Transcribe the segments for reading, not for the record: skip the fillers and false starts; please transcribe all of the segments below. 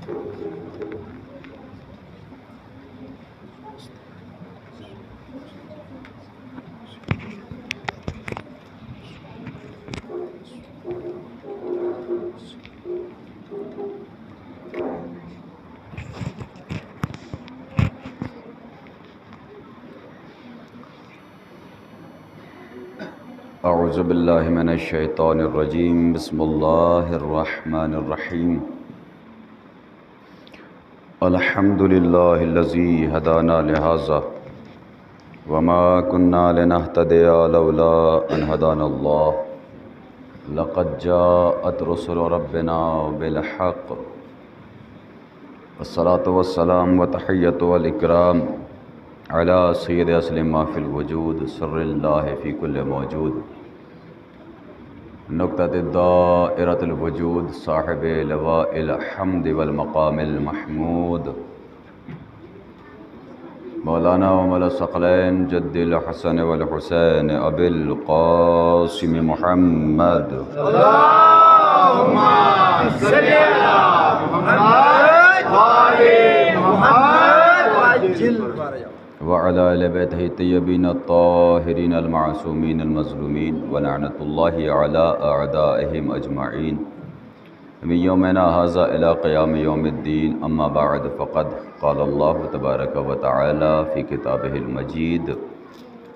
اعوذ باللہ من الشیطان الرجیم بسم اللہ الرحمن الرحیم الحمد للہ الذی ہدانا لہذا وما كنا لنہتدی لولا ان ہدانا اللہ لقد جاءت رسل ربنا بالحق والصلاة والسلام وتحیۃ والاکرام علی سید اسلم ما فی الوجود سر اللہ فی کل موجود نقطۃ دائرۃ الوجود صاحب لواء الحمد والمقام المحمود مولانا ومولا الثقلین جد الحسن والحسین ابی القاسم محمد اللہم صلی علی محمد وآل محمد وعجل وعلى آل بیتہ الطیبین الطاہرین المعصومین المظلومین ولعنۃ اللہ علی اعدائہم اجمعین من یومنا ھذا الی قیام یوم الدین اما بعد فقد قال اللہ تبارک و تعالی فی کتابہ المجید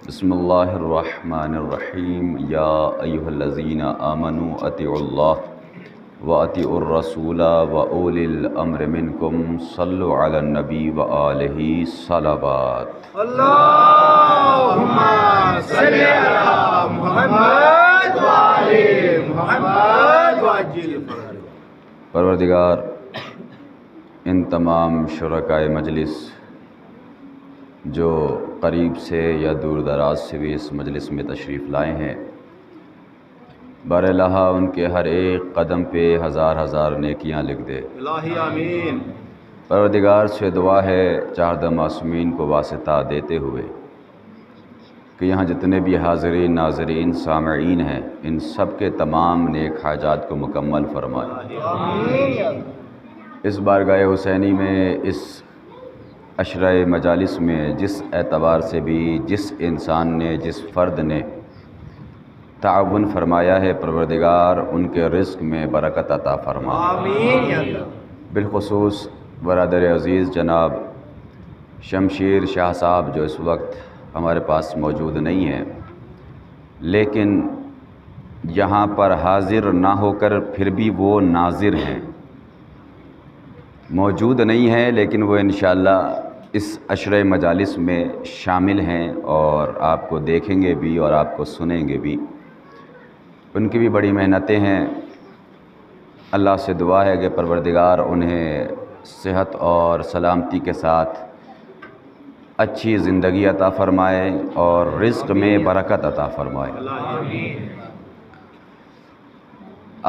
بسم اللہ الرحمن الرحیم یا ایہا الذین آمنوا اطیعوا اللہ وَأَطِیعُوا الرَّسُولَ وَأُولِي الْأَمْرِ مِنْكُمْ صَلُّوا عَلَى النَّبِيِّ وَآلِهِ صَلَوَاتٌ اللہم صلی علی محمد وآل محمد وعجل پروردگار ان تمام شرکائے مجلس جو قریب سے یا دور دراز سے بھی اس مجلس میں تشریف لائے ہیں، بار الہ ان کے ہر ایک قدم پہ ہزار ہزار نیکیاں لکھ دے۔ الہی آمین۔ پروردگار سے دعا ہے چاردہ معصومین کو واسطہ دیتے ہوئے کہ یہاں جتنے بھی حاضرین ناظرین سامعین ہیں ان سب کے تمام نیک حاجات کو مکمل فرمائے۔ آمین۔ اس بارگاہ حسینی میں اس عشرہ مجالس میں جس اعتبار سے بھی جس انسان نے جس فرد نے تعاون فرمایا ہے، پروردگار ان کے رزق میں برکت عطا فرما۔ آمین یا اللہ۔ بالخصوص برادر عزیز جناب شمشیر شاہ صاحب جو اس وقت ہمارے پاس موجود نہیں ہیں، لیکن یہاں پر حاضر نہ ہو کر پھر بھی وہ ناظر ہیں، موجود نہیں ہیں لیکن وہ انشاءاللہ اس عشرہ مجالس میں شامل ہیں اور آپ کو دیکھیں گے بھی اور آپ کو سنیں گے بھی۔ ان کی بھی بڑی محنتیں ہیں، اللہ سے دعا ہے کہ پروردگار انہیں صحت اور سلامتی کے ساتھ اچھی زندگی عطا فرمائے اور رزق میں برکت عطا فرمائے۔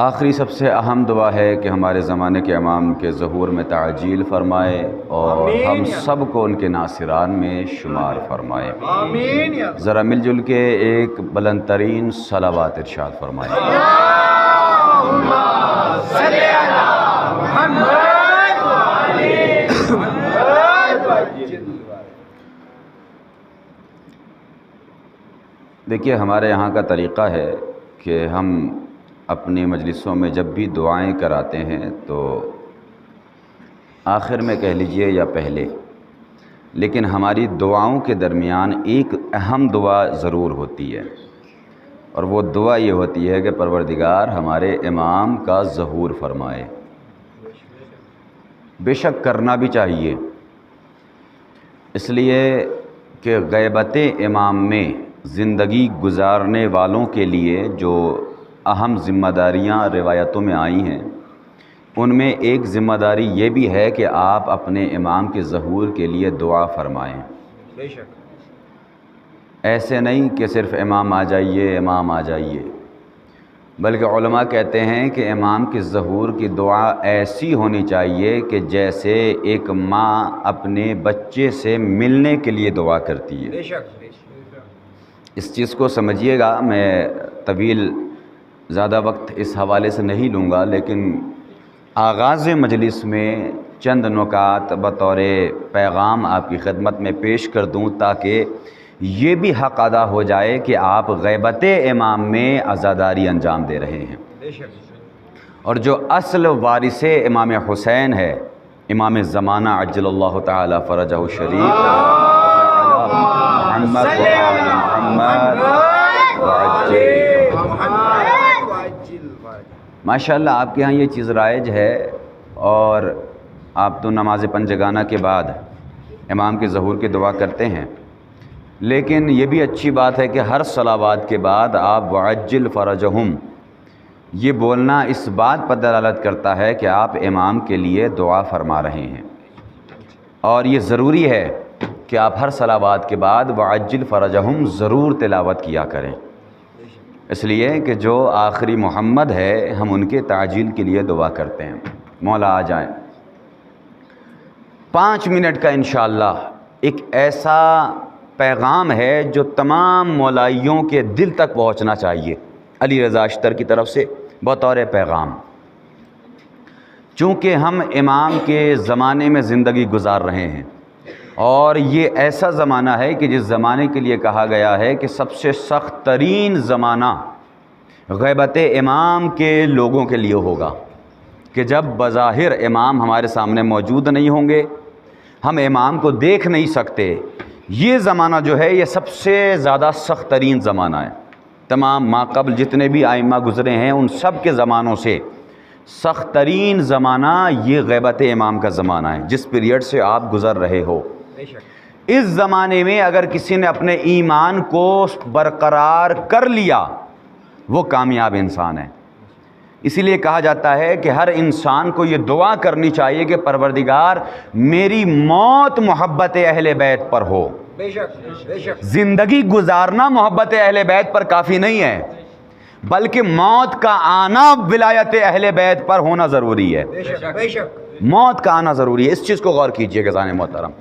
آخری سب سے اہم دعا ہے کہ ہمارے زمانے کے امام کے ظہور میں تعجیل فرمائے اور ہم سب کو ان کے ناصران میں شمار فرمائے۔ آمین یا ذرا مل جل کے ایک بلند ترین صلوات ارشاد فرمائے۔ اللہم صلی علی محمد وآل محمد وعجل۔ دیکھیے ہمارے یہاں کا طریقہ ہے کہ ہم اپنی مجلسوں میں جب بھی دعائیں کراتے ہیں تو آخر میں کہہ لیجئے یا پہلے، لیکن ہماری دعاؤں کے درمیان ایک اہم دعا ضرور ہوتی ہے، اور وہ دعا یہ ہوتی ہے کہ پروردگار ہمارے امام کا ظہور فرمائے۔ بے شک کرنا بھی چاہیے، اس لیے کہ غیبت امام میں زندگی گزارنے والوں کے لیے جو اہم ذمہ داریاں روایتوں میں آئی ہیں، ان میں ایک ذمہ داری یہ بھی ہے کہ آپ اپنے امام کے ظہور کے لیے دعا فرمائیں۔ بے شک ایسے نہیں کہ صرف امام آ جائیے امام آ جائیے، بلکہ علماء کہتے ہیں کہ امام کے ظہور کی دعا ایسی ہونی چاہیے کہ جیسے ایک ماں اپنے بچے سے ملنے کے لیے دعا کرتی ہے۔ بے شک اس چیز کو سمجھیے گا، میں طویل زیادہ وقت اس حوالے سے نہیں لوں گا، لیکن آغاز مجلس میں چند نکات بطور پیغام آپ کی خدمت میں پیش کر دوں تاکہ یہ بھی حق ادا ہو جائے کہ آپ غیبت امام میں عزاداری انجام دے رہے ہیں، اور جو اصل وارث امام حسین ہے، امام زمانہ عجل اللہ تعالی فرجہ الشریف، ماشاء اللہ آپ کے ہاں یہ چیز رائج ہے، اور آپ تو نماز پنجگانہ کے بعد امام کے ظہور کی دعا کرتے ہیں، لیکن یہ بھی اچھی بات ہے کہ ہر صلوات کے بعد آپ وعجل فرجہم یہ بولنا اس بات پر دلالت کرتا ہے کہ آپ امام کے لیے دعا فرما رہے ہیں، اور یہ ضروری ہے کہ آپ ہر صلوات کے بعد وعجل فرجہم ضرور تلاوت کیا کریں، اس لیے کہ جو آخری محمد ہے ہم ان کے تعجیل کے لیے دعا کرتے ہیں۔ مولا آ جائیں۔ 5 منٹ کا انشاءاللہ ایک ایسا پیغام ہے جو تمام مولائیوں کے دل تک پہنچنا چاہیے، علی رضا اشتر کی طرف سے بطور پیغام، چونکہ ہم امام کے زمانے میں زندگی گزار رہے ہیں، اور یہ ایسا زمانہ ہے کہ جس زمانے کے لیے کہا گیا ہے کہ سب سے سخت ترین زمانہ غیبت امام کے لوگوں کے لیے ہوگا، کہ جب بظاہر امام ہمارے سامنے موجود نہیں ہوں گے، ہم امام کو دیکھ نہیں سکتے، یہ زمانہ جو ہے یہ سب سے زیادہ سخت ترین زمانہ ہے۔ تمام ماقبل جتنے بھی آئمہ گزرے ہیں ان سب کے زمانوں سے سخت ترین زمانہ یہ غیبت امام کا زمانہ ہے، جس پیریڈ سے آپ گزر رہے ہو۔ اس زمانے میں اگر کسی نے اپنے ایمان کو برقرار کر لیا وہ کامیاب انسان ہے۔ اسی لیے کہا جاتا ہے کہ ہر انسان کو یہ دعا کرنی چاہیے کہ پروردگار میری موت محبت اہل بیت پر ہو۔ بے شک زندگی گزارنا محبت اہل بیت پر کافی نہیں ہے، بلکہ موت کا آنا ولایت اہل بیت پر ہونا ضروری ہے۔ بے شک موت کا آنا ضروری ہے، اس چیز کو غور کیجئے گزان محترم۔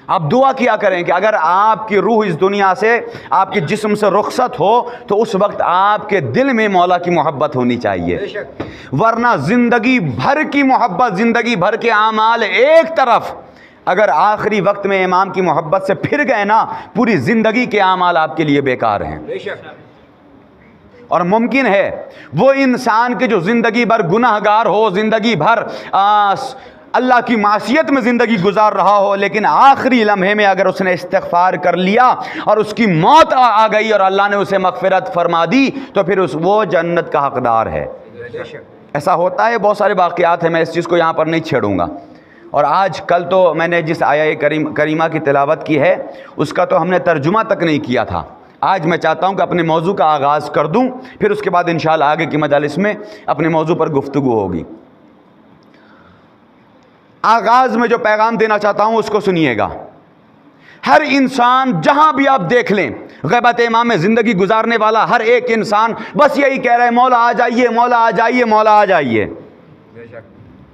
آپ دعا کیا کریں کہ اگر آپ کی روح اس دنیا سے، آپ کے جسم سے رخصت ہو تو اس وقت آپ کے دل میں مولا کی محبت ہونی چاہیے، ورنہ زندگی بھر کی محبت، زندگی بھر کے اعمال ایک طرف، اگر آخری وقت میں امام کی محبت سے پھر گئے نا، پوری زندگی کے اعمال آپ کے لیے بیکار ہیں۔ اور ممکن ہے وہ انسان کے جو زندگی بھر گناہ گار ہو، زندگی بھر اللہ کی معصیت میں زندگی گزار رہا ہو، لیکن آخری لمحے میں اگر اس نے استغفار کر لیا اور اس کی موت آ گئی اور اللہ نے اسے مغفرت فرما دی تو پھر وہ جنت کا حقدار ہے۔ ایسا ہوتا ہے، بہت سارے واقعات ہیں، میں اس چیز کو یہاں پر نہیں چھیڑوں گا۔ اور آج کل تو میں نے جس آیہ کریمہ کی تلاوت کی ہے اس کا تو ہم نے ترجمہ تک نہیں کیا تھا۔ آج میں چاہتا ہوں کہ اپنے موضوع کا آغاز کر دوں، پھر اس کے بعد انشاءاللہ آگے کی مجالس میں اپنے موضوع پر گفتگو ہوگی۔ آغاز میں جو پیغام دینا چاہتا ہوں اس کو سنیے گا۔ ہر انسان جہاں بھی آپ دیکھ لیں، غیبت امام میں زندگی گزارنے والا ہر ایک انسان بس یہی کہہ رہا ہے، مولا آ جائیے، مولا آ جائیے، مولا آ جائیے۔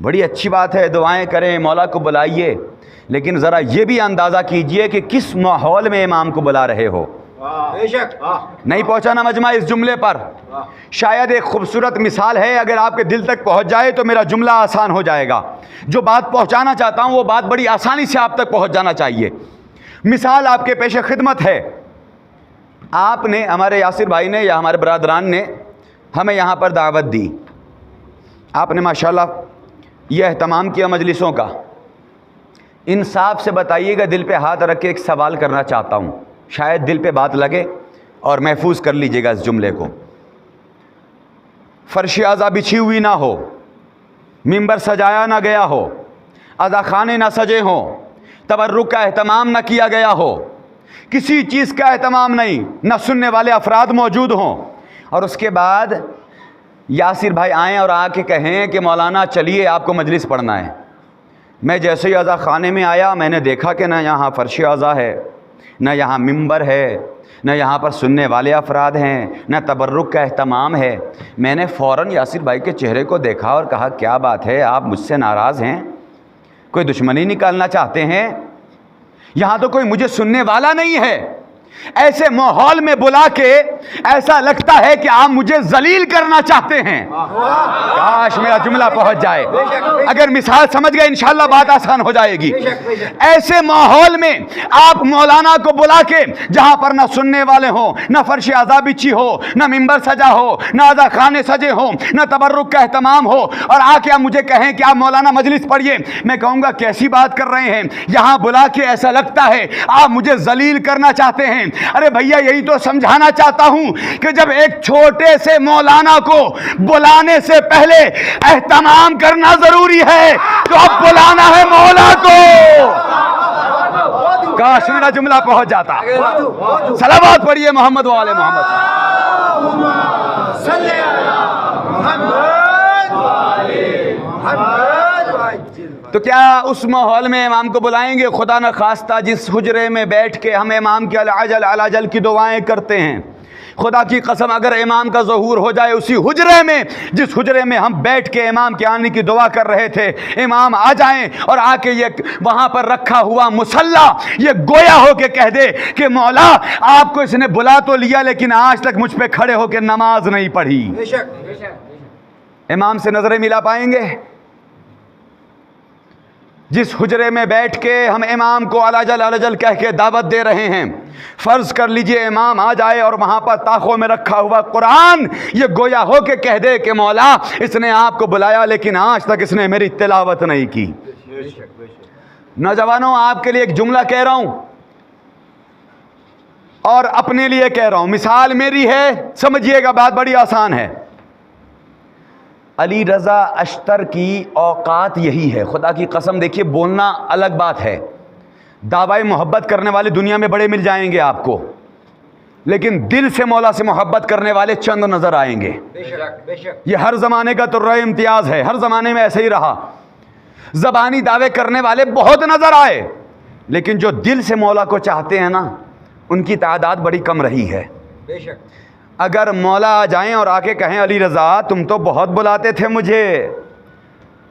بڑی اچھی بات ہے، دعائیں کریں، مولا کو بلائیے، لیکن ذرا یہ بھی اندازہ کیجئے کہ کس ماحول میں امام کو بلا رہے ہو۔ نہیں پہنچانا مجمع اس جملے پر، شاید ایک خوبصورت مثال ہے، اگر آپ کے دل تک پہنچ جائے تو میرا جملہ آسان ہو جائے گا۔ جو بات پہنچانا چاہتا ہوں وہ بات بڑی آسانی سے آپ تک پہنچ جانا چاہیے۔ مثال آپ کے پیش خدمت ہے، آپ نے، ہمارے یاسر بھائی نے یا ہمارے برادران نے ہمیں یہاں پر دعوت دی، آپ نے ماشاءاللہ یہ اہتمام کیا مجلسوں کا۔ انصاف سے بتائیے گا، دل پہ ہاتھ رکھ کے ایک سوال کرنا چاہتا ہوں، شاید دل پہ بات لگے اور محفوظ کر لیجئے گا اس جملے کو۔ فرش عزا بچھی ہوئی نہ ہو، ممبر سجایا نہ گیا ہو، عزا خانے نہ سجے ہوں، تبرک کا اہتمام نہ کیا گیا ہو، کسی چیز کا اہتمام نہیں، نہ سننے والے افراد موجود ہوں، اور اس کے بعد یاسر بھائی آئیں اور آ کے کہیں کہ مولانا چلیے آپ کو مجلس پڑھنا ہے۔ میں جیسے ہی عزا خانے میں آیا میں نے دیکھا کہ نہ یہاں فرش عزا ہے، نہ یہاں ممبر ہے، نہ یہاں پر سننے والے افراد ہیں، نہ تبرک کا اہتمام ہے۔ میں نے فوراً یاسر بھائی کے چہرے کو دیکھا اور کہا کیا بات ہے، آپ مجھ سے ناراض ہیں، کوئی دشمنی نکالنا چاہتے ہیں؟ یہاں تو کوئی مجھے سننے والا نہیں ہے، ایسے ماحول میں بلا کے ایسا لگتا ہے کہ آپ مجھے ذلیل کرنا چاہتے ہیں. کاش میرا جملہ پہنچ جائے. اگر مثال سمجھ گئے انشاءاللہ بات آسان ہو جائے گی. ایسے ماحول میں آپ مولانا کو بلا کے جہاں پر نہ سننے والے ہوں، نہ فرش عزا بچھی ہو، نہ ممبر سجا ہو، نہ عزا خانے سجے ہوں، نہ تبرک کا اہتمام ہو، اور آ کے آپ مجھے کہیں کہ آپ مولانا مجلس پڑھیے، میں کہوں گا کیسی بات کر رہے ہیں. یہاں بلا کے ایسا لگتا ہے آپ مجھے ذلیل کرنا چاہتے ہیں. ارے بھیا یہی تو سمجھانا چاہتا ہوں کہ جب ایک چھوٹے سے مولانا کو بلانے سے پہلے اہتمام کرنا ضروری ہے تو اب بلانا ہے مولا کو. کاش میرا جملہ پہنچ جاتا. صلوات پڑھیے محمد والے محمد. تو کیا اس ماحول میں امام کو بلائیں گے؟ خدا نہ خواستہ جس حجرے میں بیٹھ کے ہم امام کے العجل العجل کی دعائیں کرتے ہیں، خدا کی قسم اگر امام کا ظہور ہو جائے اسی حجرے میں جس حجرے میں ہم بیٹھ کے امام کے آنے کی دعا کر رہے تھے، امام آ جائیں اور آ کے یہ وہاں پر رکھا ہوا مصلی یہ گویا ہو کے کہہ دے کہ مولا آپ کو اس نے بلا تو لیا لیکن آج تک مجھ پہ کھڑے ہو کے نماز نہیں پڑھی، امام سے نظریں ملا پائیں گے؟ جس حجرے میں بیٹھ کے ہم امام کو العجل العجل کہہ کے دعوت دے رہے ہیں، فرض کر لیجئے امام آ جائے اور وہاں پر طاقوں میں رکھا ہوا قرآن یہ گویا ہو کے کہہ دے کہ مولا اس نے آپ کو بلایا لیکن آج تک اس نے میری تلاوت نہیں کی. نوجوانوں آپ کے لیے ایک جملہ کہہ رہا ہوں اور اپنے لیے کہہ رہا ہوں، مثال میری ہے، سمجھیے گا بات بڑی آسان ہے. علی رضا اشتر کی اوقات یہی ہے. خدا کی قسم دیکھیے بولنا الگ بات ہے، دعوی محبت کرنے والے دنیا میں بڑے مل جائیں گے آپ کو، لیکن دل سے مولا سے محبت کرنے والے چند نظر آئیں گے. یہ ہر زمانے کا ترہ امتیاز ہے، ہر زمانے میں ایسے ہی رہا. زبانی دعوے کرنے والے بہت نظر آئے لیکن جو دل سے مولا کو چاہتے ہیں نا ان کی تعداد بڑی کم رہی ہے. اگر مولا آ جائیں اور آ کے کہیں علی رضا تم تو بہت بلاتے تھے مجھے،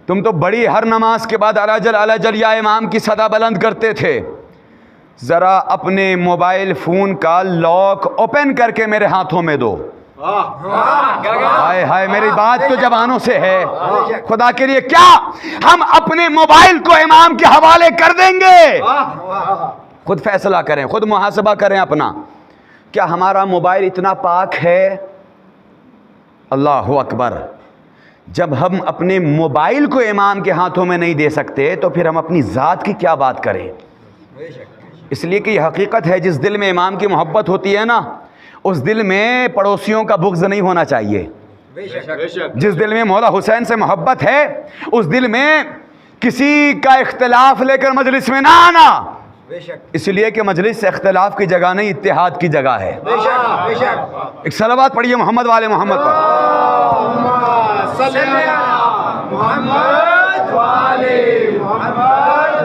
تم تو بڑی ہر نماز کے بعد العجل العجل یا امام کی صدا بلند کرتے تھے، ذرا اپنے موبائل فون کا لاک اوپن کر کے میرے ہاتھوں میں دو. ہائے ہائے میری بات تو جوانوں سے ہے. خدا کے لیے کیا ہم اپنے موبائل کو امام کے حوالے کر دیں گے؟ خود فیصلہ کریں، خود محاسبہ کریں اپنا. کیا ہمارا موبائل اتنا پاک ہے؟ اللہ اکبر. جب ہم اپنے موبائل کو امام کے ہاتھوں میں نہیں دے سکتے تو پھر ہم اپنی ذات کی کیا بات کریں؟ اس لیے کہ یہ حقیقت ہے جس دل میں امام کی محبت ہوتی ہے نا اس دل میں پڑوسیوں کا بغض نہیں ہونا چاہیے. جس دل میں مولا حسین سے محبت ہے اس دل میں کسی کا اختلاف لے کر مجلس میں نہ آنا، اس لیے کہ مجلس اختلاف کی جگہ نہیں اتحاد کی جگہ ہے. ایک صلوات پڑھیے محمد والے محمد پر.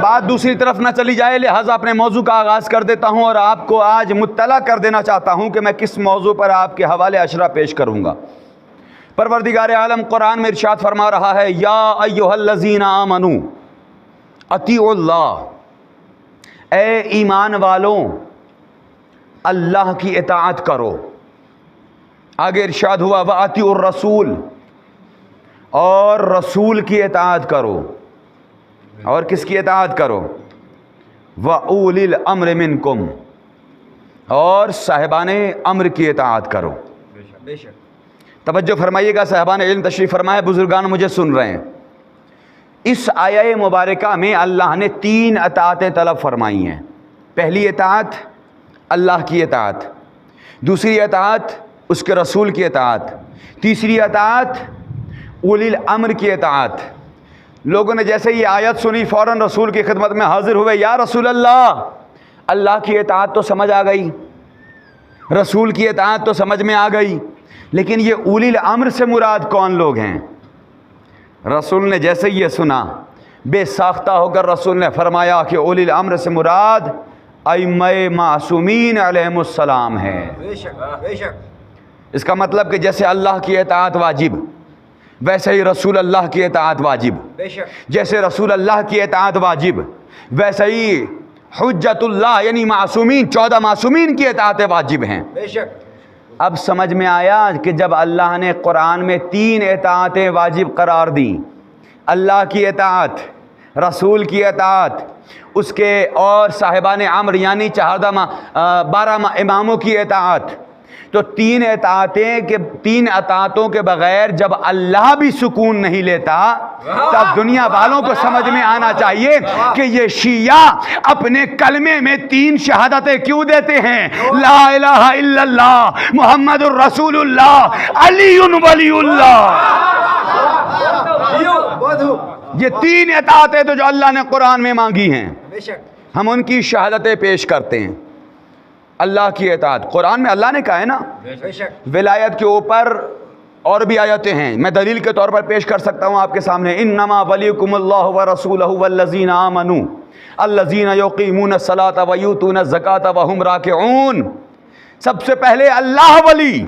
بات دوسری طرف نہ چلی جائے لہٰذا اپنے موضوع کا آغاز کر دیتا ہوں اور آپ کو آج مطلع کر دینا چاہتا ہوں کہ میں کس موضوع پر آپ کے حوالے اشرا پیش کروں گا. پروردگار عالم قرآن میں ارشاد فرما رہا ہے یا ایھا الذین آمنوا اطیعوا اللہ، اے ایمان والوں اللہ کی اطاعت کرو. آگے ارشاد ہوا وَأَطِیعُوا الرَّسُولَ، اور رسول کی اطاعت کرو. اور کس کی اطاعت کرو؟ وَأُولِي الْأَمْرِ مِنْکُمْ، اور صاحبان امر کی اطاعت کرو. توجہ فرمائیے گا، صاحبان علم تشریف فرمائے، بزرگان مجھے سن رہے ہیں. اس آیہ مبارکہ میں اللہ نے 3 اطاعتیں طلب فرمائی ہیں. پہلی اطاعت اللہ کی اطاعت، دوسری اطاعت اس کے رسول کی اطاعت، تیسری اطاعت اولی الامر کی اطاعت. لوگوں نے جیسے یہ آیت سنی فوراً رسول کی خدمت میں حاضر ہوئے، یا رسول اللہ کی اطاعت تو سمجھ آ گئی، رسول کی اطاعت تو سمجھ میں آ گئی، لیکن یہ اولی الامر سے مراد کون لوگ ہیں؟ رسول نے جیسے یہ سنا بے ساختہ ہو کر رسول نے فرمایا کہ اولی الامر سے مراد ائمہ معصومین علیہم السلام ہے. اس کا مطلب کہ جیسے اللہ کی اطاعت واجب ویسے ہی رسول اللہ کی اطاعت واجب، جیسے رسول اللہ کی اطاعت واجب ویسے ہی حجت اللہ یعنی معصومین، 14 معصومین کی اطاعت واجب ہیں۔ بے شک اب سمجھ میں آیا کہ جب اللہ نے قرآن میں 3 اطاعتیں واجب قرار دیں، اللہ کی اطاعت، رسول کی اطاعت، اس کے اور صاحبان امر یعنی 12 اماموں کی اطاعت، تو 3 اطاعتوں کے بغیر جب اللہ بھی سکون نہیں لیتا، تب دنیا والوں کو سمجھ میں آنا چاہیے کہ یہ شیعہ اپنے کلمے میں 3 شہادتیں کیوں دیتے ہیں، لا الہ الا اللہ محمد الرسول اللہ علی ولی اللہ۔ یہ 3 اطاعتیں تو جو اللہ نے قرآن میں مانگی ہیں، بے شک ہم ان کی شہادتیں پیش کرتے ہیں۔ اللہ کی اطاعت قرآن میں اللہ نے کہا ہے نا، بے شک ولایت کے اوپر اور بھی آیتیں ہیں، میں دلیل کے طور پر پیش کر سکتا ہوں آپ کے سامنے۔ انما ولیکم اللہ ورسولہ والذین آمنوا الذین یقیمون الصلاۃ ویؤتون الزکاۃ وہم راکعون۔ سب سے پہلے اللہ ولی،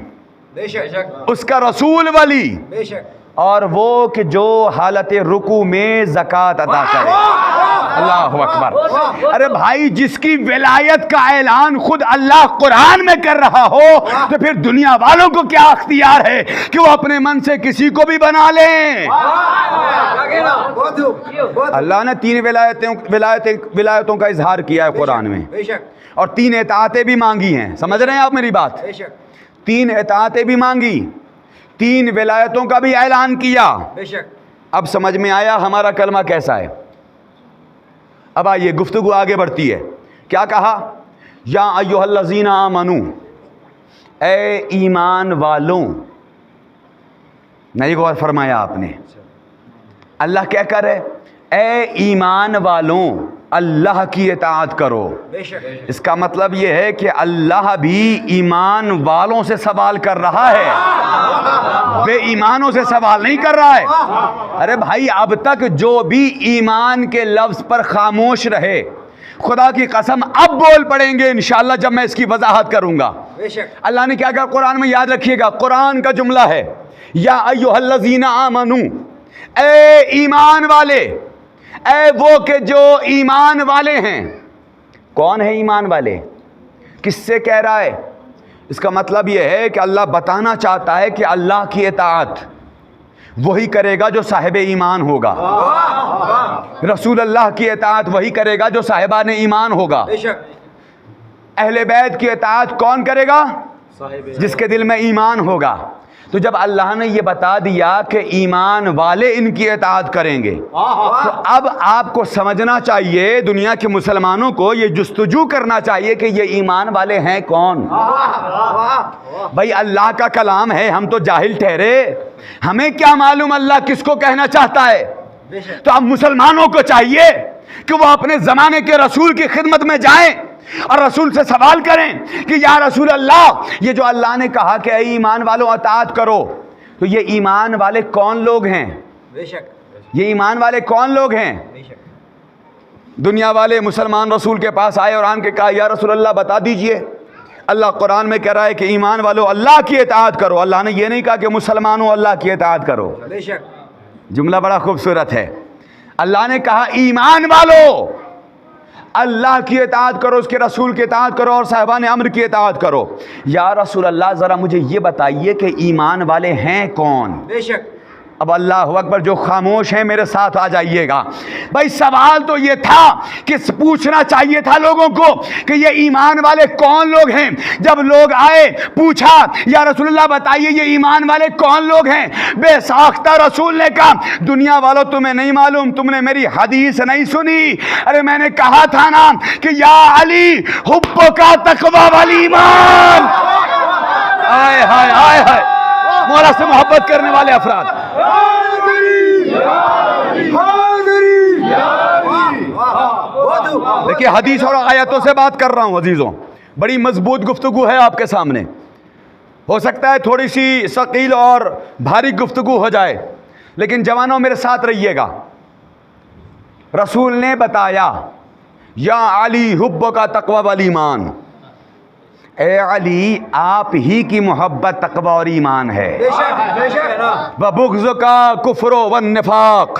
بے شک اس کا رسول ولی، بے شک اور وہ کہ جو حالت رکوع میں زکوٰۃ ادا کرے۔ اللہ اکبر۔ ارے بھائی، جس کی ولایت کا اعلان خود اللہ قرآن میں کر رہا ہو تو پھر دنیا والوں کو کیا اختیار ہے کہ وہ اپنے من سے کسی کو بھی بنا لیں؟ اللہ نے 3 ولایتوں کا اظہار کیا ہے قرآن میں، بے شک اور 3 اطاعتیں بھی مانگی ہیں۔ سمجھ رہے ہیں آپ میری بات؟ بے شک 3 اطاعتیں بھی مانگی، 3 ولایتوں کا بھی اعلان کیا۔ بے شک اب سمجھ میں آیا ہمارا کلمہ کیسا ہے؟ اب آئیے گفتگو آگے بڑھتی ہے۔ کیا کہا؟ یا ایھا الذین آمنوا، اے ایمان والوں۔ نہیں غور فرمایا آپ نے؟ اللہ کیا کر رہے؟ اے ایمان والوں اللہ کی اطاعت کرو۔ بے شک اس کا مطلب یہ ہے کہ اللہ بھی ایمان والوں سے سوال کر رہا ہے، بے ایمانوں سے سوال نہیں کر رہا ہے۔ ارے بھائی، اب تک جو بھی ایمان کے لفظ پر خاموش رہے، خدا کی قسم اب بول پڑیں گے انشاءاللہ جب میں اس کی وضاحت کروں گا۔ بے شک اللہ نے کیا کہا قرآن میں؟ یاد رکھیے گا، قرآن کا جملہ ہے یا ایھا الذین آمنوا، اے ایمان والے، اے وہ کہ جو ایمان والے ہیں۔ کون ہے ایمان والے؟ کس سے کہہ رہا ہے؟ اس کا مطلب یہ ہے کہ اللہ بتانا چاہتا ہے کہ اللہ کی اطاعت وہی کرے گا جو صاحب ایمان ہوگا، رسول اللہ کی اطاعت وہی کرے گا جو صاحبان ایمان ہوگا، بے شک اہل بیت کی اطاعت کون کرے گا؟ جس کے دل میں ایمان ہوگا۔ تو جب اللہ نے یہ بتا دیا کہ ایمان والے ان کی اطاعت کریں گے، تو اب آپ کو سمجھنا چاہیے، دنیا کے مسلمانوں کو یہ جستجو کرنا چاہیے کہ یہ ایمان والے ہیں کون؟ بھائی اللہ کا کلام ہے، ہم تو جاہل ٹھہرے، ہمیں کیا معلوم اللہ کس کو کہنا چاہتا ہے؟ تو اب مسلمانوں کو چاہیے کہ وہ اپنے زمانے کے رسول کی خدمت میں جائیں اور رسول سے سوال کریں کہ یا رسول اللہ، یہ جو اللہ نے کہا کہ اے ایمان والوں اطاعت کرو، تو یہ ایمان والے کون لوگ ہیں؟ بے شک یہ ایمان والے کون لوگ ہیں؟ بے شک دنیا والے مسلمان رسول کے پاس آئے اور آن کے کہا یا رسول اللہ بتا دیجئے، اللہ قرآن میں کہہ رہا ہے کہ ایمان والوں اللہ کی اطاعت کرو۔ اللہ نے یہ نہیں کہا کہ مسلمانوں اللہ کی اطاعت کرو۔ بے شک جملہ بڑا خوبصورت ہے۔ اللہ نے کہا ایمان والو اللہ کی اطاعت کرو، اس کے رسول کی اطاعت کرو اور صاحبان امر کی اطاعت کرو۔ یا رسول اللہ ذرا مجھے یہ بتائیے کہ ایمان والے ہیں کون؟ بے شک اب اللہ اکبر، جو خاموش ہیں میرے ساتھ آ جائیے گا۔ بھائی سوال تو یہ تھا کہ پوچھنا چاہیے تھا لوگوں کو کہ یہ ایمان والے کون لوگ ہیں۔ جب لوگ آئے پوچھا یا رسول اللہ بتائیے یہ ایمان والے کون لوگ ہیں، بے ساختہ رسول نے کہا دنیا والوں تمہیں نہیں معلوم، تم نے میری حدیث نہیں سنی۔ ارے میں نے کہا تھا نا کہ یا علی حب کا تقوی والایمان۔ آئے ہائے آئے ہائے، مولا سے محبت کرنے والے افراد، دیکھیے حدیث اور آیتوں سے بات کر رہا ہوں عزیزوں، بڑی مضبوط گفتگو ہے آپ کے سامنے۔ ہو سکتا ہے تھوڑی سی ثقیل اور بھاری گفتگو ہو جائے، لیکن جوانوں میرے ساتھ رہیے گا۔ رسول نے بتایا یا علی حب کا تقوی والایمان، اے علی آپ ہی کی محبت تقوی اور ایمان ہے۔ بے شک وبغض کا کفر والنفاق،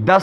10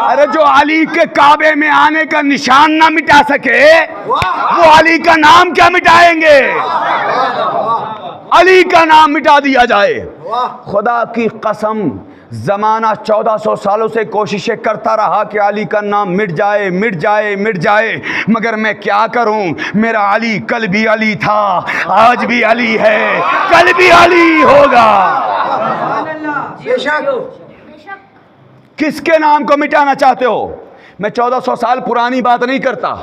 ارے جو علی کے کعبے میں آنے کا نشان نہ مٹا سکے وہ علی کا نام کیا مٹائیں گے؟ علی کا نام مٹا دیا جائے۔ خدا کی قسم زمانہ 1400 سالوں سے کوششیں کرتا رہا کہ علی کا نام مٹ جائے مٹ جائے مٹ جائے، مگر میں کیا کروں، میرا علی کل بھی علی تھا، آج بھی علی ہے، کل بھی علی ہوگا۔ بے شک کس کے نام کو مٹانا چاہتے ہو؟ میں 1400 سال پرانی بات نہیں کرتا،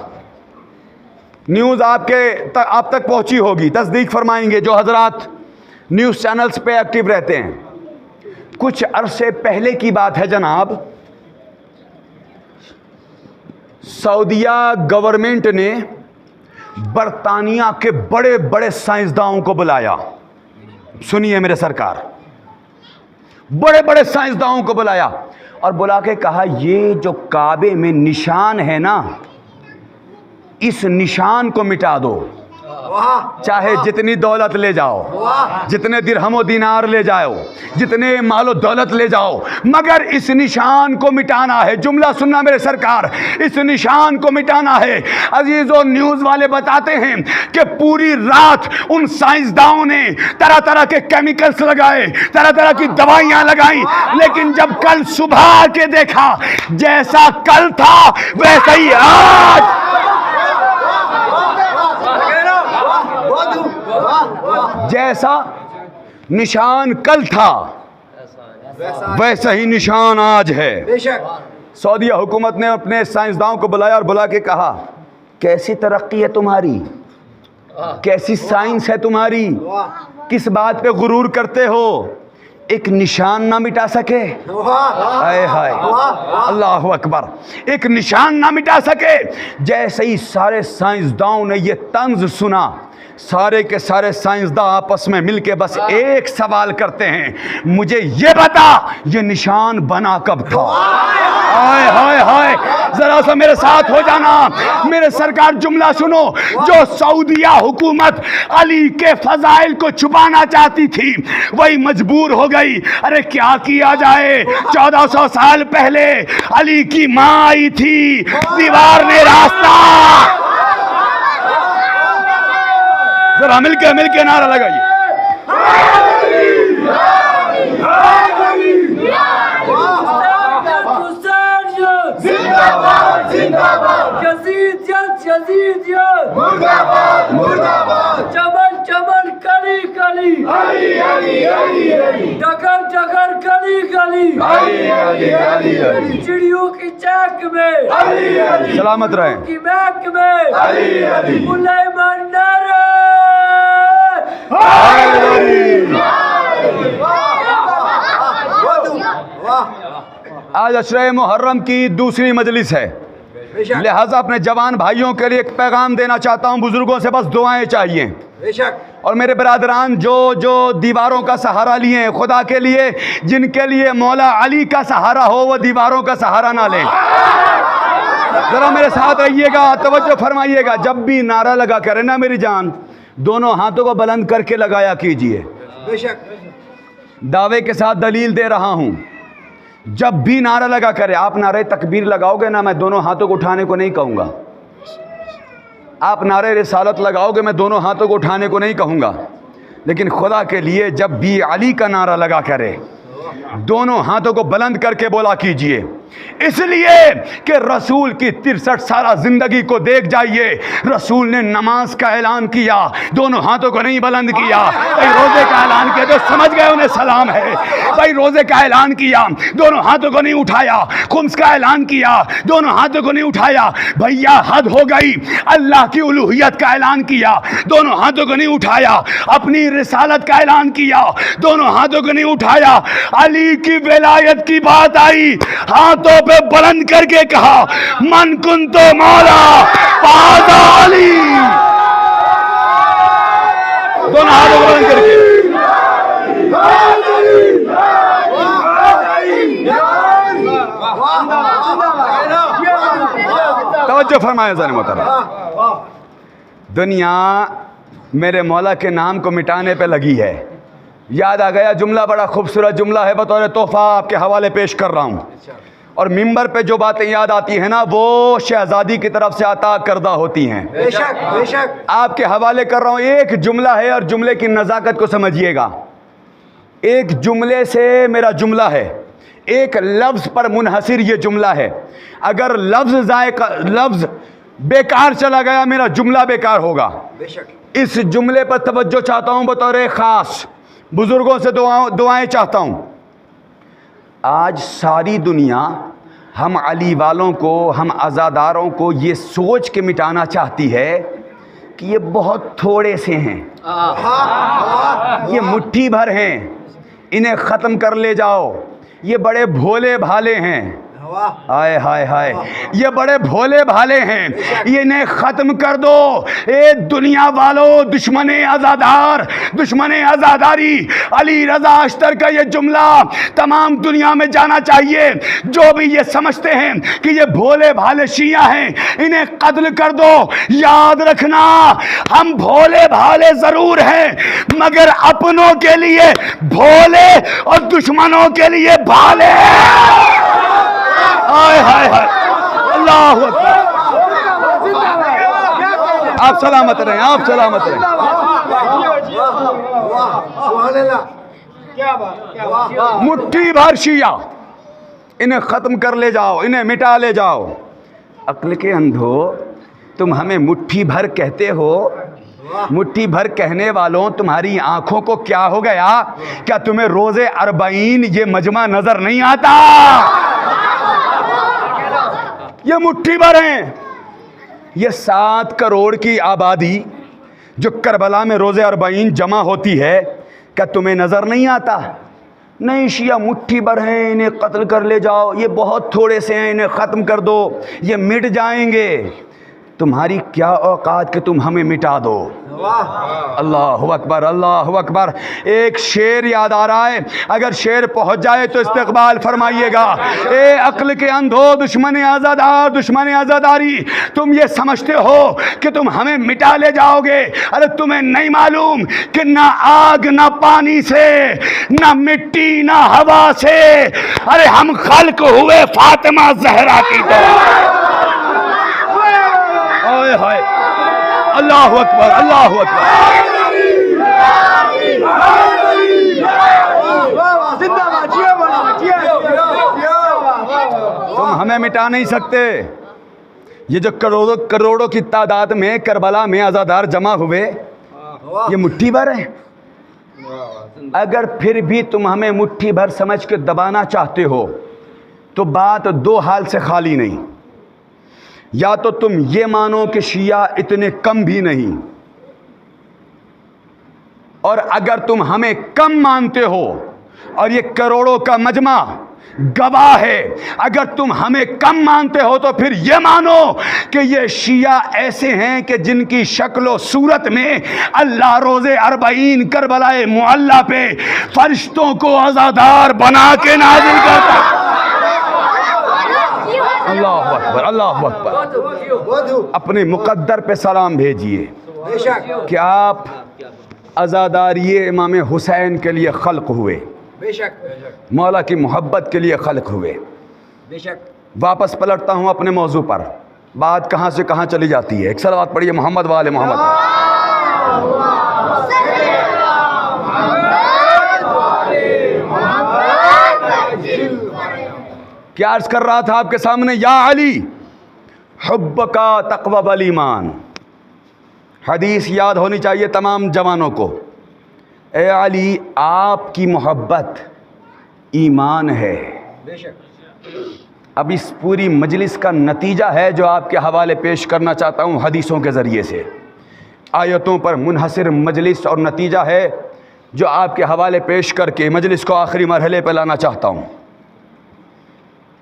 نیوز آپ تک پہنچی ہوگی، تصدیق فرمائیں گے جو حضرات نیوز چینلز پہ ایکٹیو رہتے ہیں۔ کچھ عرصے پہلے کی بات ہے جناب، سعودیہ گورنمنٹ نے برطانیہ کے بڑے بڑے سائنسدانوں کو بلایا، سنیے میرے سرکار، بڑے بڑے سائنسدانوں کو بلایا اور بلا کے کہا یہ جو کعبے میں نشان ہے نا، اس نشان کو مٹا دو، چاہے جتنی دولت لے جاؤ، جتنے درہم و دینار لے جاؤ، جتنے مال و دولت لے جاؤ، مگر اس نشان کو مٹانا ہے۔ جملہ سننا میرے سرکار، اس نشان کو مٹانا ہے۔ عزیزو، نیوز والے بتاتے ہیں کہ پوری رات ان سائنسدانوں نے طرح طرح کے کیمیکلز لگائے، طرح طرح کی دوائیاں لگائیں، لیکن جب کل صبح آ کے دیکھا جیسا کل تھا ویسا ہی آج۔ جیسا نشان کل تھا ویسا ہی نشان آج ہے۔ بے شک سعودیہ حکومت نے اپنے سائنسدانوں کو بلایا اور بلا کے کہا کیسی ترقی ہے تمہاری، کیسی سائنس ہے تمہاری، کس بات پہ غرور کرتے ہو، ایک نشان نہ مٹا سکے؟ ہائے ہائے، اللہ اکبر، ایک نشان نہ مٹا سکے۔ جیسے ہی سارے سائنسدانوں نے یہ طنز سنا، سارے کے سارے سائنسداں آپس میں مل کے بس ایک سوال کرتے ہیں، مجھے یہ بتا یہ نشان بنا کب تھا؟ ہائے ہائے ہائے، ذرا سا میرے ساتھ ہو جانا میرے سرکار، جملہ سنو۔ جو سعودیہ حکومت علی کے فضائل کو چھپانا چاہتی تھی وہی مجبور ہو گئی۔ ارے کیا کیا جائے، 1400 سال پہلے علی کی ماں آئی تھی، دیوار نے راستہ، ذرا مل کے نعرہ لگائیے۔ چمن کلی کلی، ڈگر ڈگر کلی کلی، چڑیوں کی چاک میں، سلامت رہیں، کی بیک میں، سلیمان نعرہ آج عشرہ محرم کی دوسری مجلس ہے، لہٰذا اپنے جوان بھائیوں کے لیے ایک پیغام دینا چاہتا ہوں، بزرگوں سے بس دعائیں چاہیے۔ بے شک اور میرے برادران جو دیواروں کا سہارا لیے ہیں، خدا کے لیے جن کے لیے مولا علی کا سہارا ہو وہ دیواروں کا سہارا نہ لیں۔ ذرا میرے ساتھ رہیے گا، توجہ فرمائیے گا، جب بھی نعرہ لگا کرے نا میری جان، دونوں ہاتھوں کو بلند کر کے لگایا کیجئے۔ بے شک دعوے کے ساتھ دلیل دے رہا ہوں، جب بھی نعرہ لگا کرے، آپ نعرہ تکبیر لگاؤ گے نا، میں دونوں ہاتھوں کو اٹھانے کو نہیں کہوں گا۔ آپ نعرہ رسالت لگاؤ گے، میں دونوں ہاتھوں کو اٹھانے کو نہیں کہوں گا، لیکن خدا کے لیے جب بھی علی کا نعرہ لگا کرے دونوں ہاتھوں کو بلند کر کے بولا کیجئے، اس لیے کہ رسول کی 63 سالہ زندگی کو دیکھ جائیے، رسول نے نماز کا اعلان کیا، دونوں ہاتھوں کو نہیں بلند کیا۔ بھائی روزے کا اعلان کیا تو سمجھ گئے انہیں سلام ہے، بھائی روزے کا اعلان کیا دونوں ہاتھوں کو نہیں اٹھایا، خمس کا اعلان کیا دونوں ہاتھوں کو نہیں اٹھایا، بھیا حد ہو گئی، اللہ کی الوہیت کا اعلان کیا دونوں ہاتھوں کو نہیں اٹھایا، اپنی رسالت کا اعلان کیا دونوں ہاتھوں کو نہیں اٹھایا، علی کی ولایت کی بات آئی، ہاتھوں پہ بلند کر کے کہا من کنتو مولا فہذا علی، دونوں ہاتھوں کو بلند کر کے۔ توجہ فرمائے ذرا محترم، دنیا میرے مولا کے نام کو مٹانے پہ لگی ہے، یاد آ گیا جملہ، بڑا خوبصورت جملہ ہے، بطور تحفہ آپ کے حوالے پیش کر رہا ہوں. اور ممبر پہ جو باتیں یاد آتی ہیں نا وہ شہزادی کی طرف سے عطا کردہ ہوتی ہیں. بے شک بے شک. آپ کے حوالے کر رہا ہوں. ایک جملہ ہے اور جملے کی نزاکت کو سمجھیے گا. ایک جملے سے میرا جملہ ہے، ایک لفظ پر منحصر یہ جملہ ہے. اگر لفظ بیکار چلا گیا میرا جملہ بیکار ہوگا. بے شک. اس جملے پر توجہ چاہتا ہوں بطور خاص، بزرگوں سے دعائیں چاہتا ہوں. آج ساری دنیا ہم علی والوں کو، ہم عزاداروں کو یہ سوچ کے مٹانا چاہتی ہے کہ یہ بہت تھوڑے سے ہیں، یہ مٹھی بھر ہیں، انہیں ختم کر لے جاؤ، یہ بڑے بھولے بھالے ہیں. ہائے ہائے ہائے، یہ بڑے بھولے بھالے ہیں، یہ انہیں ختم کر دو. اے دنیا والو، دشمن عزادار، دشمن عزاداری، علی رضا اشتر کا یہ جملہ تمام دنیا میں جانا چاہیے. جو بھی یہ سمجھتے ہیں کہ یہ بھولے بھالے شیعہ ہیں انہیں قتل کر دو. یاد رکھنا ہم بھولے بھالے ضرور ہیں مگر اپنوں کے لیے بھولے اور دشمنوں کے لیے بھالے. ہائے ہائے ہائے، اللہ اکبر. آپ سلامت رہیں، آپ سلامت رہیں. سبحان اللہ. کیا بات، کیا بات. مٹھی بھر شیعہ، انہیں ختم کر لے جاؤ، انہیں مٹا لے جاؤ. عقل کے اندھو، تم ہمیں مٹھی بھر کہتے ہو. مٹھی بھر کہنے والوں تمہاری آنکھوں کو کیا ہو گیا؟ کیا تمہیں روز 40 یہ مجمع نظر نہیں آتا؟ یہ مٹھی بھر ہیں. یہ 7 کروڑ کی آبادی جو کربلا میں روز 40 جمع ہوتی ہے، کیا تمہیں نظر نہیں آتا؟ نہیں، شیعہ مٹھی بھر ہیں، انہیں قتل کر لے جاؤ، یہ بہت تھوڑے سے ہیں، انہیں ختم کر دو، یہ مٹ جائیں گے. تمہاری کیا اوقات کہ تم ہمیں مٹا دو. اللہ اکبر، اللہ اکبر. ایک شعر یاد آ رہا ہے، اگر شعر پہنچ جائے تو استقبال فرمائیے گا. اے عقل کے اندھو، دشمن عزادار، دشمن عزاداری، تم یہ سمجھتے ہو کہ تم ہمیں مٹا لے جاؤ گے. ارے تمہیں نہیں معلوم کہ نہ آگ نہ پانی سے، نہ مٹی نہ ہوا سے، ارے ہم خلق ہوئے فاطمہ زہرا کی طرح. ہائے ہائے، اللہ اکبر، اللہ اکبر. تم ہمیں مٹا نہیں سکتے. یہ جو کروڑوں کی تعداد میں کربلا میں عزادار جمع ہوئے، یہ مٹھی بھر ہیں. اگر پھر بھی تم ہمیں مٹھی بھر سمجھ کے دبانا چاہتے ہو تو بات 2 حال سے خالی نہیں. یا تو تم یہ مانو کہ شیعہ اتنے کم بھی نہیں، اور اگر تم ہمیں کم مانتے ہو اور یہ کروڑوں کا مجمع گواہ ہے، اگر تم ہمیں کم مانتے ہو تو پھر یہ مانو کہ یہ شیعہ ایسے ہیں کہ جن کی شکل و صورت میں اللہ روز 40 کربلائے معلی پہ فرشتوں کو عزادار بنا کے نازل کرتا ہے. اللہ اکبر، اللہ اکبر. اپنے مقدر پہ سلام بھیجئے بے شک. کہ آپ عزاداری امام حسین کے لیے خلق ہوئے، بے شک. مولا کی محبت کے لیے خلق ہوئے. بے شک. واپس پلٹتا ہوں اپنے موضوع پر. بات کہاں سے کہاں چلی جاتی ہے. ایک صلوات پڑھیے محمد وآل محمد. کیا عرض کر رہا تھا آپ کے سامنے؟ یا علی حب کا تقوی والایمان. حدیث یاد ہونی چاہیے تمام جوانوں کو. اے علی، آپ کی محبت ایمان ہے. بے شک. اب اس پوری مجلس کا نتیجہ ہے جو آپ کے حوالے پیش کرنا چاہتا ہوں حدیثوں کے ذریعے سے. آیتوں پر منحصر مجلس اور نتیجہ ہے جو آپ کے حوالے پیش کر کے مجلس کو آخری مرحلے پہ لانا چاہتا ہوں.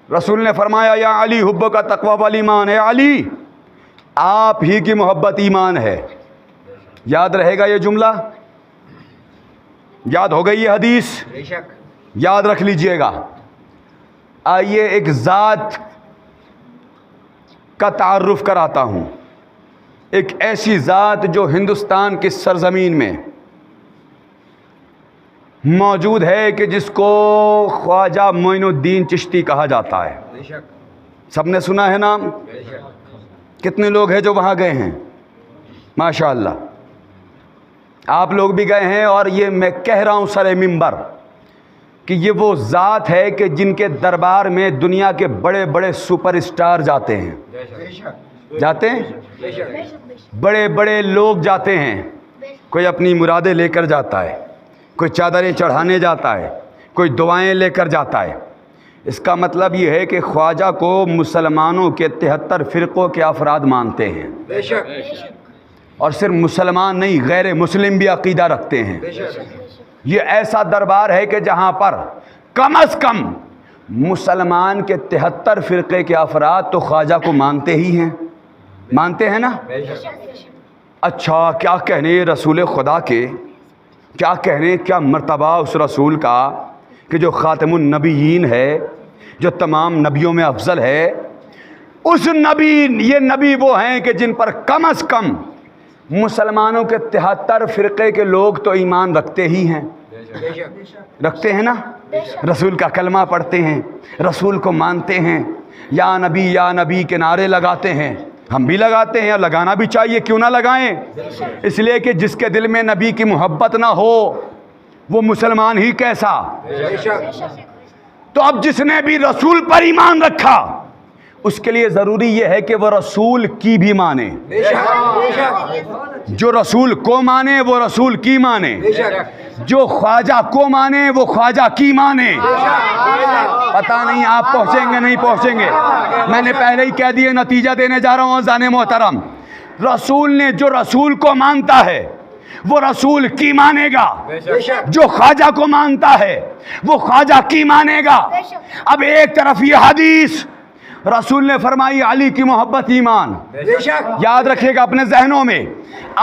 رسول نے فرمایا یا علی حب کا تقوی والایمان. اے علی، آپ ہی کی محبت ایمان ہے. یاد رہے گا یہ جملہ؟ یاد ہو گئی یہ حدیث؟ بے شک. یاد رکھ لیجئے گا. آئیے ایک ذات کا تعارف کراتا ہوں. ایک ایسی ذات جو ہندوستان کی سرزمین میں موجود ہے کہ جس کو خواجہ معین الدین چشتی کہا جاتا ہے. سب نے سنا ہے نام؟ کتنے لوگ ہیں جو وہاں گئے ہیں؟ ماشاء اللہ آپ لوگ بھی گئے ہیں. اور یہ میں کہہ رہا ہوں سر منبر کہ یہ وہ ذات ہے کہ جن کے دربار میں دنیا کے بڑے بڑے سپر اسٹار جاتے ہیں. جاتے ہیں بڑے بڑے لوگ جاتے ہیں. کوئی اپنی مرادیں لے کر جاتا ہے, کوئی چادریں چڑھانے جاتا ہے, کوئی دعائیں لے کر جاتا ہے. اس کا مطلب یہ ہے کہ خواجہ کو مسلمانوں کے 73 فرقوں کے افراد مانتے ہیں. اور صرف مسلمان نہیں, غیر مسلم بھی عقیدہ رکھتے ہیں. یہ ایسا دربار ہے کہ جہاں پر کم از کم مسلمان کے 73 فرقے کے افراد تو خواجہ کو مانتے ہی ہیں. مانتے ہیں نا؟ اچھا کیا کہنے رسول خدا کے, کیا کہنے, کیا مرتبہ اس رسول کا کہ جو خاتم النبیین ہے, جو تمام نبیوں میں افضل ہے. اس نبی, یہ نبی وہ ہیں کہ جن پر کم از کم مسلمانوں کے 73 فرقے کے لوگ تو ایمان رکھتے ہی ہیں. رکھتے ہیں نا؟ رسول کا کلمہ پڑھتے ہیں, رسول کو مانتے ہیں, یا نبی کے نعرے لگاتے ہیں. ہم بھی لگاتے ہیں اور لگانا بھی چاہیے, کیوں نہ لگائیں؟ اس لیے کہ جس کے دل میں نبی کی محبت نہ ہو وہ مسلمان ہی کیسا. تو اب جس نے بھی رسول پر ایمان رکھا اس کے لیے ضروری یہ ہے کہ وہ رسول کی بھی مانے. جو رسول کو مانے وہ رسول کی مانے, جو خواجہ کو مانے وہ خواجہ کی مانے. پتہ نہیں آپ پہنچیں گے نہیں پہنچیں گے, میں نے پہلے ہی کہہ دیے, نتیجہ دینے جا رہا ہوں. اذان محترم, رسول نے جو رسول کو مانتا ہے وہ رسول کی مانے گا, جو خواجہ کو مانتا ہے وہ خواجہ کی مانے گا. اب ایک طرف یہ حدیث رسول نے فرمائی علی کی محبت ایمان, یاد رکھیے گا اپنے ذہنوں میں.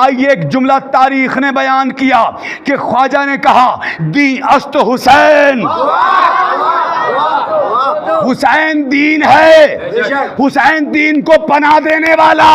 آئیے ایک جملہ تاریخ نے بیان کیا کہ خواجہ نے کہا دی است حسین, حسین دین ہے, حسین دین کو پناہ دینے والا.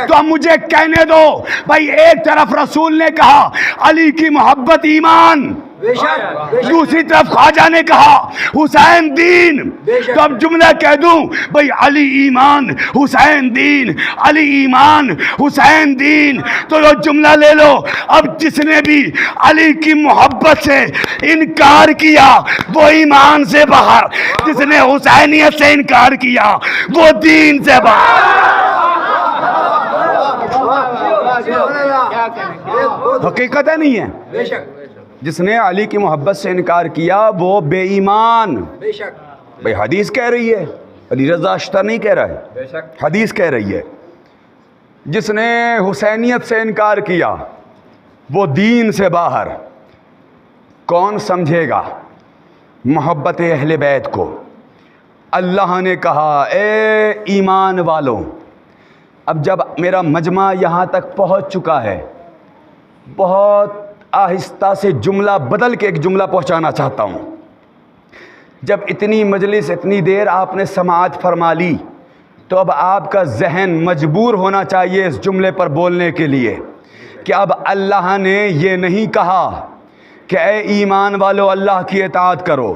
تو اب مجھے کہنے دو بھائی, ایک طرف رسول نے کہا علی کی محبت ایمان, دوسری طرف خواجہ نے کہا حسین دین. تو اب جملہ کہہ دوں بھائی علی ایمان حسین دین, علی ایمان حسین دین, تو یہ جملہ لے لو. اب جس نے بھی علی کی محبت سے انکار کیا وہ ایمان سے باہر, جس نے حسینیت سے انکار کیا وہ دین سے باہر. حقیقت ہے نہیں ہے؟ جس نے علی کی محبت سے انکار کیا وہ بے ایمان. بھئی حدیث کہہ رہی ہے, علی رضا اشتر نہیں کہہ رہا ہے, حدیث کہہ رہی ہے. جس نے حسینیت سے انکار کیا وہ دین سے باہر. کون سمجھے گا محبت اہل بیت کو؟ اللہ نے کہا اے ایمان والوں. اب جب میرا مجمع یہاں تک پہنچ چکا ہے, بہت آہستہ سے جملہ بدل کے ایک جملہ پہنچانا چاہتا ہوں. جب اتنی مجلس اتنی دیر آپ نے سماعت فرما لی تو اب آپ کا ذہن مجبور ہونا چاہیے اس جملے پر بولنے کے لیے کہ اب اللہ نے یہ نہیں کہا کہ اے ایمان والو اللہ کی اطاعت کرو,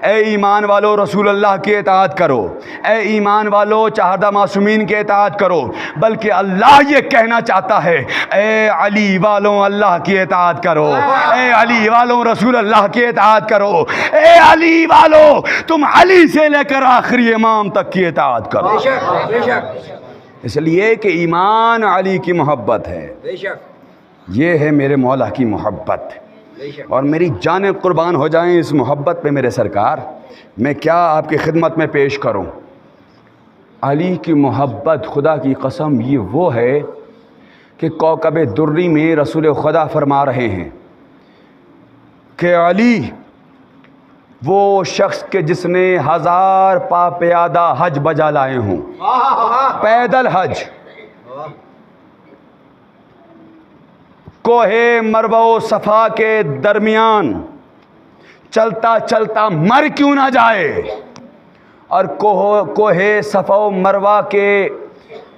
اے ایمان والو رسول اللہ کی اطاعت کرو, اے ایمان والو چہردہ معصومین کی اطاعت کرو, بلکہ اللہ یہ کہنا چاہتا ہے اے علی والوں اللہ کی اطاعت کرو, اے علی والوں رسول اللہ کی اطاعت کرو, اے علی والو تم علی سے لے کر آخری امام تک کی اطاعت کرو. اس لیے کہ ایمان علی کی محبت ہے, یہ ہے میرے مولا کی محبت, اور میری جانیں قربان ہو جائیں اس محبت پہ میرے سرکار. میں کیا آپ کی خدمت میں پیش کروں. علی کی محبت خدا کی قسم یہ وہ ہے کہ کوكب دری میں رسول خدا فرما رہے ہیں کہ علی وہ شخص کہ جس نے 1000 پا پیادہ حج بجا لائے ہوں, پیدل حج, کوہ مروہ و صفا کے درمیان چلتا چلتا مر کیوں نہ جائے, اور کوہ صفا و مروہ کے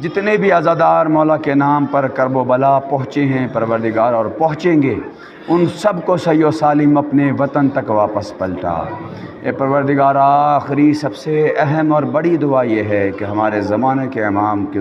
جتنے بھی عزادار مولا کے نام پر کرب و بلا پہنچے ہیں پروردگار اور پہنچیں گے، ان سب کو صحیح و سالم اپنے وطن تک واپس پلٹا۔ اے پروردگار، آخری سب سے اہم اور بڑی دعا یہ ہے کہ ہمارے زمانے کے امام کی